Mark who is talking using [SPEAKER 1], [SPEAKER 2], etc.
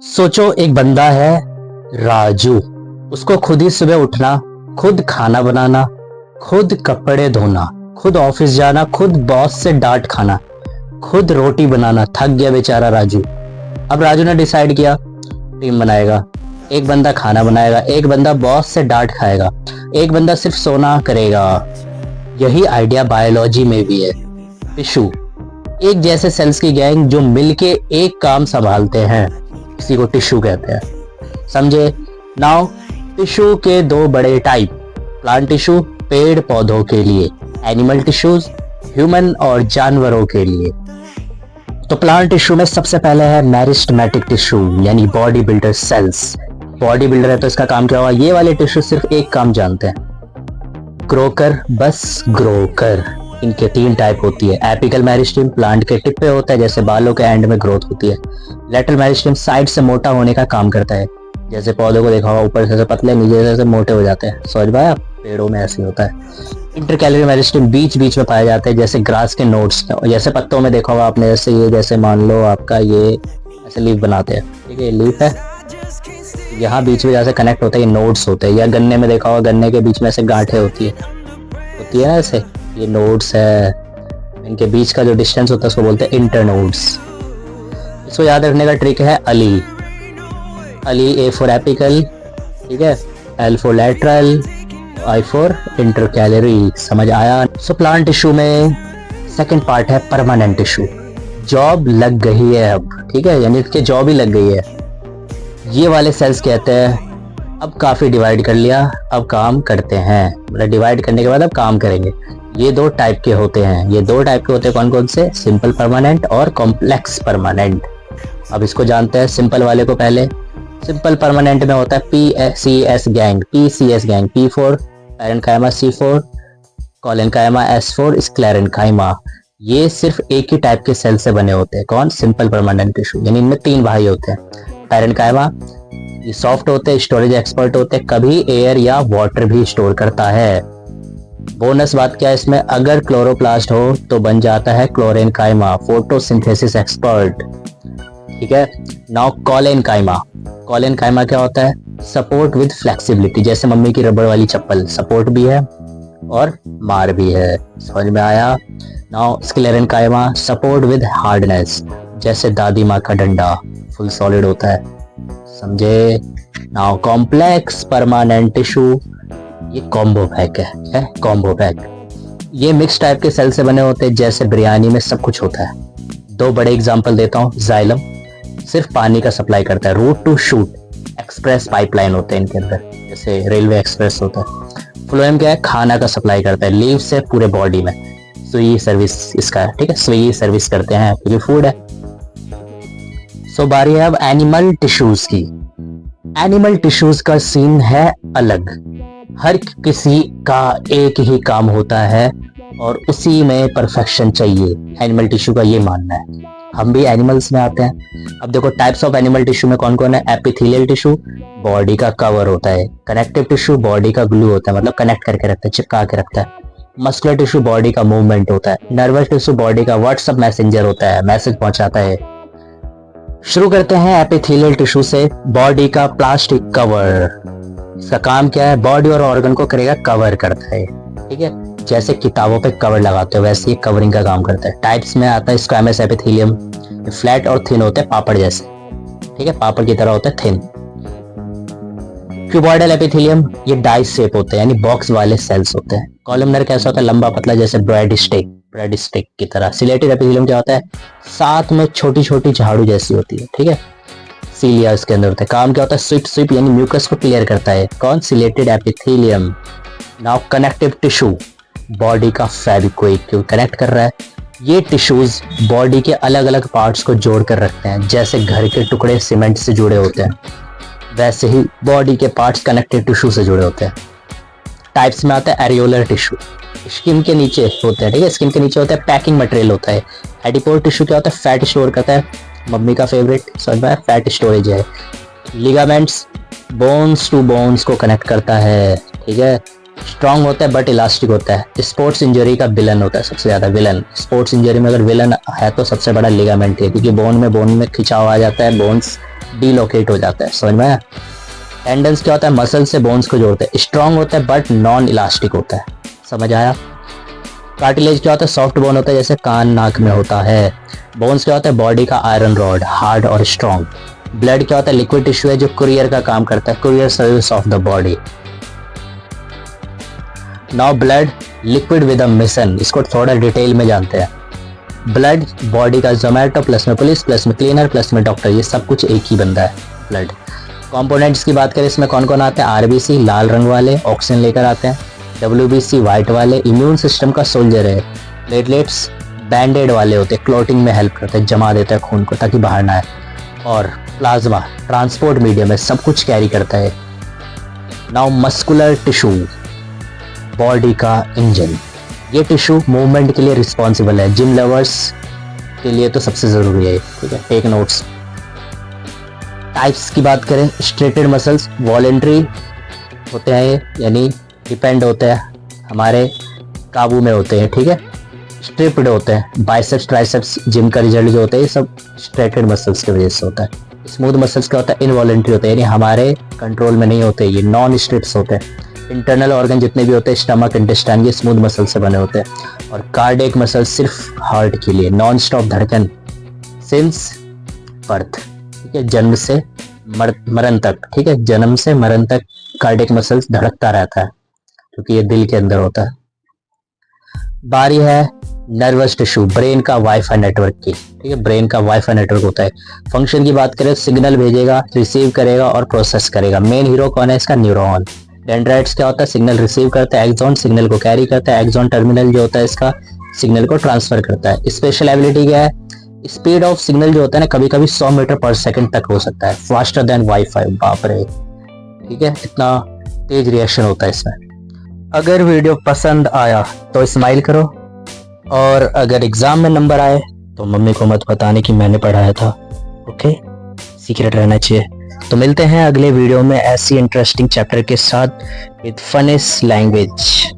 [SPEAKER 1] सोचो एक बंदा है राजू। उसको खुद ही सुबह उठना, खुद खाना बनाना, खुद कपड़े धोना, खुद ऑफिस जाना, खुद बॉस से डांट खाना, खुद रोटी बनाना। थक गया बेचारा राजू। अब राजू ने डिसाइड किया टीम बनाएगा। एक बंदा खाना बनाएगा, एक बंदा बॉस से डांट खाएगा, एक बंदा सिर्फ सोना करेगा। यही आइडिया बायोलॉजी में भी है। टिश्यू, एक जैसे सेल्स की गैंग जो मिलके एक काम संभालते हैं, इसी को टिश्यू कहते हैं। समझे? नाउ टिश्यू के दो बड़े टाइप, प्लांट टिश्यू पेड़ पौधों के लिए, एनिमल टिश्यूज ह्यूमन और जानवरों के लिए। तो प्लांट टिश्यू में सबसे पहले है मेरिस्टेमेटिक टिश्यू यानी body builder cells. Body builder है तो इसका काम क्या होगा? ये वाले टिश्यू सिर्फ एक काम जानते हैं, ग्रो कर, बस ग्रो कर। इनके तीन टाइप होती है। एपिकल मेरिस्टेम प्लांट के टिप पे होता है, जैसे बालों के एंड में ग्रोथ होती है। लेटरल मेरिस्टेम साइड से मोटा होने का काम करता है, जैसे पौधों को देखा होगा ऊपर से पतले नीचे से मोटे हो जाते हैं। समझ पाया? पेड़ों में ऐसे होता है। इंटरकैलरी मेरिस्टेम बीच बीच में पाए जाते हैं, जैसे ग्रास के नोड्स में। जैसे पत्तों में देखा होगा आपने, जैसे ये, जैसे मान लो आपका ये ऐसे लीफ बनाते हैं, ठीक है, ये लीफ है, यहाँ बीच में जैसे कनेक्ट होता है, ये नोड्स होते हैं। या गन्ने में देखा होगा, गन्ने के बीच में ऐसे गांठें होती है ना ऐसे, ये नोड्स है। इनके बीच का जो डिस्टेंस होता है उसको बोलते हैं इंटरनोड्स। इसको याद रखने का ट्रिक है Ali. Ali, A for apical, ठीक है, L for lateral, I for intercalary. समझ आया? सो प्लांट टिश्यू में सेकंड पार्ट है परमानेंट टिश्यू। जॉब लग गई है अब, ठीक है, यानी इसके जॉब ही लग गई है। ये वाले सेल्स कहते हैं अब काफी डिवाइड कर लिया, अब काम करते हैं। मतलब डिवाइड करने के बाद अब काम करेंगे। ये दो टाइप के होते हैं। ये दो टाइप के होते हैं कौन कौन से? सिंपल परमानेंट और कॉम्प्लेक्स परमानेंट। अब इसको जानते हैं सिंपल वाले को पहले। सिंपल परमानेंट में होता है PCS gang, PCS gang, P for parenchyma, C for collenchyma, S for sclerenchyma. ये सिर्फ एक ही टाइप के सेल से बने होते हैं। कौन? Simple permanent tissue. यानी इनमें तीन भाई होते हैं। पैरेन्काइमा, ये सॉफ्ट होते हैं, स्टोरेज एक्सपर्ट होते हैं, कभी एयर या वाटर भी स्टोर करता है। बोनस बात क्या है इसमें? अगर क्लोरोप्लास्ट हो तो बन जाता है क्लोरेनकाइमा, फोटोसिंथेसिस एक्सपर्ट, ठीक है। Now collenchyma. कोलेनकाइमा क्या होता है? सपोर्ट विद फ्लेक्सिबिलिटी, जैसे मम्मी की रबड़ वाली चप्पल, सपोर्ट भी है और मार भी है। समझ में आया? Now sclerenchyma, support with hardness, जैसे दादी माँ का डंडा, फुल सॉलिड होता है। समझे? नाउ कॉम्प्लेक्स परमानेंट टिश्यू, ये कॉम्बो पैक है कॉम्बो पैक। ये मिक्स टाइप के सेल से बने होते हैं, जैसे बिरयानी में सब कुछ होता है। दो बड़े एग्जांपल देता हूँ। जाइलम सिर्फ पानी का सप्लाई करता है। Root to shoot express pipeline होते हैं इनके अंदर, जैसे रेलवे एक्सप्रेस होता है। फ्लोएम क्या है? खाना का सप्लाई करता है, लीव से पूरे बॉडी में। स्विगी सर्विस इसका है, ठीक है, स्विगी सर्विस करते हैं क्योंकि फूड है। सो बारी है अब एनिमल टिश्यूज की। एनिमल टिश्यूज का सीन है अलग। हर किसी का एक ही काम होता है और उसी में परफेक्शन चाहिए। एनिमल टिश्यू का ये मानना है। हम भी एनिमल्स में आते हैं। अब देखो टाइप्स ऑफ एनिमल टिश्यू में कौन कौन है? एपिथेलियल टिश्यू, बॉडी का कवर होता है। कनेक्टिव टिश्यू, बॉडी का ग्लू होता है, मतलब कनेक्ट करके रखता है, चिपका के रखता है। मस्कुलर टिश्यू, बॉडी का मूवमेंट होता है। नर्वस टिश्यू, बॉडी का व्हाट्सएप मैसेंजर होता है, मैसेज पहुंचाता है। शुरू करते हैं एपिथेलियल टिश्यू से। बॉडी का प्लास्टिक कवर, इसका काम क्या है? बॉडी और ऑर्गन को करेगा कवर करता है, ठीक है, जैसे किताबों पे कवर लगाते हो वैसे ये कवरिंग का काम करता है। टाइप्स में आता है स्क्वैमस एपिथेलियम, फ्लैट और थिन होते हैं, पापड़ जैसे, ठीक है, पापड़ की तरह होता है, थिन। क्यूबॉइडल एपिथेलियम, ये डाइस शेप होते हैं, यानी बॉक्स वाले सेल्स होते हैं। कॉलमनर कैसा होता है? लंबा पतला, जैसे ब्रेड स्टिक की तरह। सिलेटेड एपिथेलियम क्या होता है? साथ में छोटी छोटी झाड़ू जैसी होती है, ठीक है, सीलिया इसके अंदर होता है। काम क्या होता है? स्विप यानी म्यूकस को क्लियर करता है। कौन? Chelated epithelium. Now connective tissue, body का फेविक्विक क्यों कनेक्ट कर रहा है। ये टिश्यूज बॉडी के अलग अलग पार्ट्स को जोड़ कर रखते हैं, जैसे घर के टुकड़े सीमेंट से जुड़े होते हैं, वैसे ही बॉडी के पार्ट्स कनेक्टिव टिश्यू से जुड़े होते हैं। टाइप्स में आता है एरियोलर टिश्यू, स्किन के नीचे होते हैं, ठीक है, स्किन के नीचे होता है, पैकिंग मटेरियल होता है। एडिपोर टिश्यू क्या होता है? फैट स्टोर करता है, मम्मी का फेवरेट, समझ में, फैट स्टोरेज है। लिगामेंट्स, बोन्स टू बोन्स को कनेक्ट करता है, ठीक है, स्ट्रॉन्ग होता है बट इलास्टिक होता है। स्पोर्ट्स इंजरी का विलन होता है सबसे ज्यादा, विलन। स्पोर्ट्स इंजरी में अगर विलन है तो सबसे बड़ा लिगामेंट है, क्योंकि बोन में खिंचाव आ जाता है, बोन्स डिलोकेट हो जाता है। समझ में आया? टेंडन्स क्या होता है? मसल से बोन्स को जोड़ते हैं। स्ट्रॉन्ग होता है बट नॉन इलास्टिक होता है। समझ आया? कार्टिलेज क्या होता है? सॉफ्ट बोन होता है, जैसे कान नाक में होता है। बोन्स क्या होता है? बॉडी का आयरन रॉड, हार्ड और स्ट्रॉन्ग। ब्लड क्या होता है? लिक्विड टिश्यू है जो कुरियर का काम करता है, courier service of the body. Now blood liquid with a mission, इसको थोड़ा डिटेल में जानते हैं। ब्लड बॉडी का जोमेटो प्लस में पुलिस प्लस में क्लीनर प्लस में डॉक्टर, ये सब कुछ एक ही बंदा है ब्लड। कंपोनेंट्स की बात करें इसमें कौन कौन आते हैं? आरबीसी लाल रंग वाले ऑक्सीजन लेकर आते हैं, डब्ल्यूबीसी व्हाइट वाले इम्यून सिस्टम का सोल्जर है, प्लेटलेट्स बैंडेड वाले होते हैं, क्लोटिंग में हेल्प करते हैं, जमा देता है खून को ताकि बाहर ना आए, और प्लाज्मा ट्रांसपोर्ट मीडियम है, सब कुछ कैरी करता है। नाउ मस्कुलर टिश्यू बॉडी का इंजन, ये टिश्यू मूवमेंट के लिए रिस्पॉन्सिबल है। जिम लवर्स के लिए तो सबसे जरूरी है, ठीक है, टेक नोट्स। टाइप्स की बात करें, स्ट्रेटेड मसल्स वॉलेंट्री होते हैं ये, यानी डिपेंड होते हैं, हमारे काबू में होते हैं, ठीक है। स्ट्रिप्ड होते हैं, बाइसेप्स ट्राइसेप्स जिम का रिजल्ट जो होता है ये सब स्ट्रेटेड मसल्स की वजह से होता है। स्मूथ मसल्स क्या होता है? इनवॉलेंट्री होते हैं, यानी हमारे कंट्रोल में नहीं होते, ये नॉन स्ट्रिप्स होते हैं। इंटरनल ऑर्गन जितने भी होते हैं, स्टमक इंटेस्टाइन, ये स्मूथ मसल से बने होते हैं। और कार्डियक मसल सिर्फ हार्ट के लिए, नॉन स्टॉप धड़कन सिंस बर्थ, ठीक है, जन्म से मरण तक, ठीक है, जन्म से मरण तक कार्डियक मसल्स धड़कता रहता है क्योंकि ये दिल के अंदर होता है। बारी है नर्वस टिश्यू, ब्रेन का वाईफाई नेटवर्क की, ठीक है, ब्रेन का वाईफाई नेटवर्क होता है। फंक्शन की बात करें, सिग्नल भेजेगा, रिसीव करेगा और प्रोसेस करेगा। मेन हीरो कौन है इसका? न्यूरॉन। डेंड्राइट्स क्या होता है? सिग्नल रिसीव करता है, एक्सॉन सिग्नल को कैरी करता है, एक्सॉन टर्मिनल जो होता है इसका सिग्नल को ट्रांसफर करता है। स्पेशल एबिलिटी क्या है? स्पीड ऑफ सिग्नल जो होता है ना, कभी कभी 100 मीटर पर सेकंड तक हो सकता है, फास्टर देन वाईफाई। बाप रे, ठीक है, इतना तेज रिएक्शन होता है इसमें। अगर वीडियो पसंद आया तो स्माइल करो, और अगर एग्जाम में नंबर आए तो मम्मी को मत बताने कि मैंने पढ़ाया था, ओके, सीक्रेट रहना चाहिए। तो मिलते हैं अगले वीडियो में ऐसी इंटरेस्टिंग चैप्टर के साथ विद फनीस्ट लैंग्वेज।